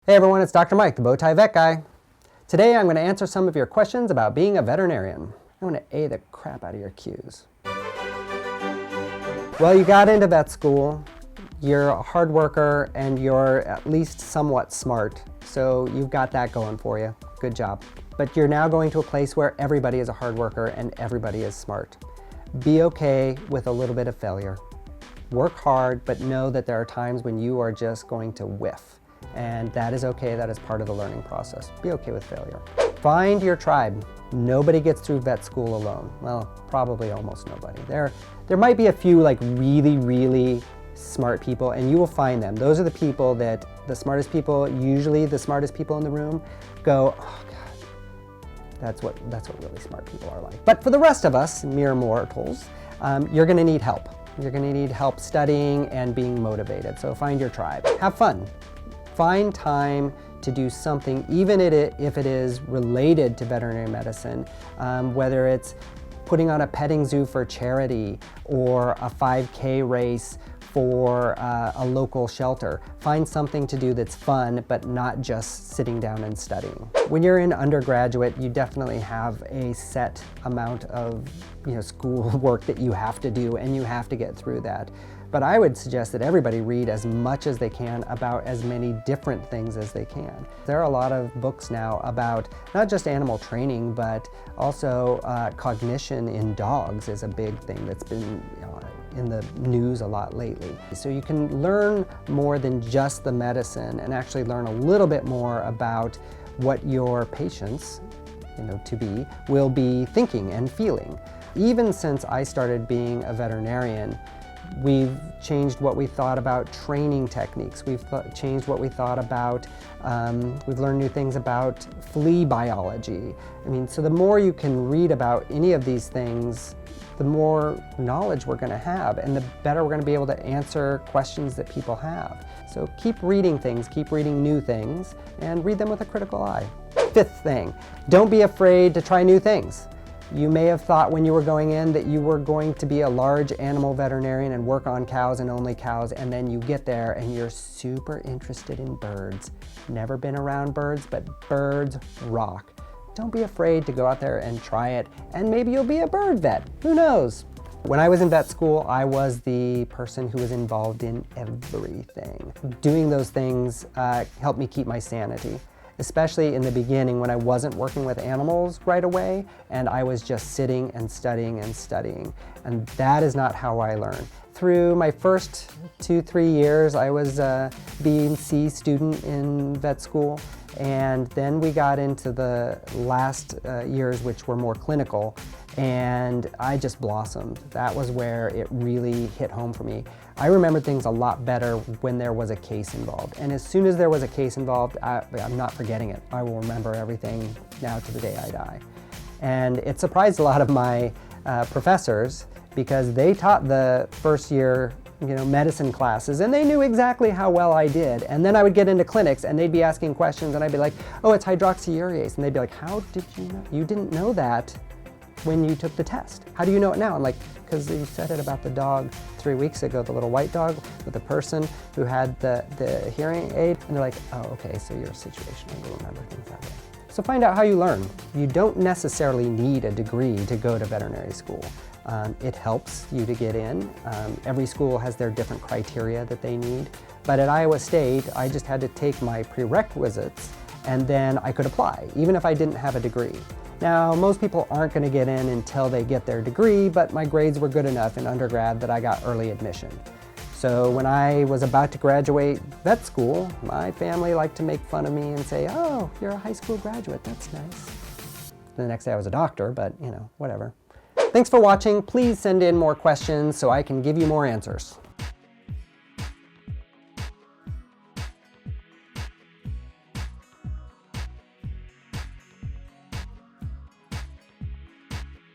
Hey everyone, it's Dr. Mike, the Bowtie Vet Guy. Today I'm going to answer some of your questions about being a veterinarian. I'm going to A the crap out of your Q's. Well, you got into vet school, you're a hard worker, and you're at least somewhat smart, so you've got that going for you. Good job. But you're now going to a place where everybody is a hard worker and everybody is smart. Be okay with a little bit of failure. Work hard, but know that there are times when you are just going to whiff. And that is okay, that is part of the learning process. Be okay with failure. Find your tribe. Nobody gets through vet school alone. Well, probably almost nobody. There might be a few like really smart people, and you will find them. Those are the people that, the smartest people, usually the smartest people in the room, go, oh God, that's what really smart people are like. But for the rest of us, mere mortals, you're gonna need help. You're gonna need help studying and being motivated. So find your tribe. Have fun. Find time to do something, even if it is related to veterinary medicine, whether it's putting on a petting zoo for charity or a 5K race for a local shelter. Find something to do that's fun, but not just sitting down and studying. When you're in undergraduate, you definitely have a set amount of school work that you have to do, and you have to get through that. But I would suggest that everybody read as much as they can about as many different things as they can. There are a lot of books now about not just animal training, but also cognition in dogs is a big thing that's been in the news a lot lately. So you can learn more than just the medicine and actually learn a little bit more about what your patients, to-be, will be thinking and feeling. Even since I started being a veterinarian, we've changed what we thought about training techniques. We've changed what we thought about, we've learned new things about flea biology. So the more you can read about any of these things, the more knowledge we're gonna have, and the better we're gonna be able to answer questions that people have. So keep reading things, keep reading new things, and read them with a critical eye. Fifth thing, don't be afraid to try new things. You may have thought when you were going in that you were going to be a large animal veterinarian and work on cows and only cows, and then you get there and you're super interested in birds. Never been around birds, but birds rock. Don't be afraid to go out there and try it, and maybe you'll be a bird vet. Who knows? When I was in vet school, I was the person who was involved in everything. Doing those things helped me keep my sanity, especially in the beginning when I wasn't working with animals right away and I was just sitting and studying and studying. And that is not how I learn. Through my first 2-3 years, I was a B and C student in vet school, and then we got into the last years, which were more clinical, and I just blossomed. That was where it really hit home for me. I remember things a lot better when there was a case involved. And as soon as there was a case involved, I'm not forgetting it. I will remember everything now to the day I die. And it surprised a lot of my professors, because they taught the first year medicine classes, and they knew exactly how well I did. And then I would get into clinics and they'd be asking questions and I'd be like, oh, it's hydroxyurease. And they'd be like, how did you know? You didn't know that when you took the test. How do you know it now? I'm like, because you said it about the dog 3 weeks ago, the little white dog with the person who had the hearing aid. And they're like, oh, okay, so you're situational, you remember things that way. So find out how you learn. You don't necessarily need a degree to go to veterinary school. It helps you to get in. Every school has their different criteria that they need. But at Iowa State, I just had to take my prerequisites and then I could apply, even if I didn't have a degree. Now, most people aren't going to get in until they get their degree, but my grades were good enough in undergrad that I got early admission. So when I was about to graduate vet school, my family liked to make fun of me and say, oh, you're a high school graduate, that's nice. The next day I was a doctor, but whatever. Thanks for watching. Please send in more questions so I can give you more answers.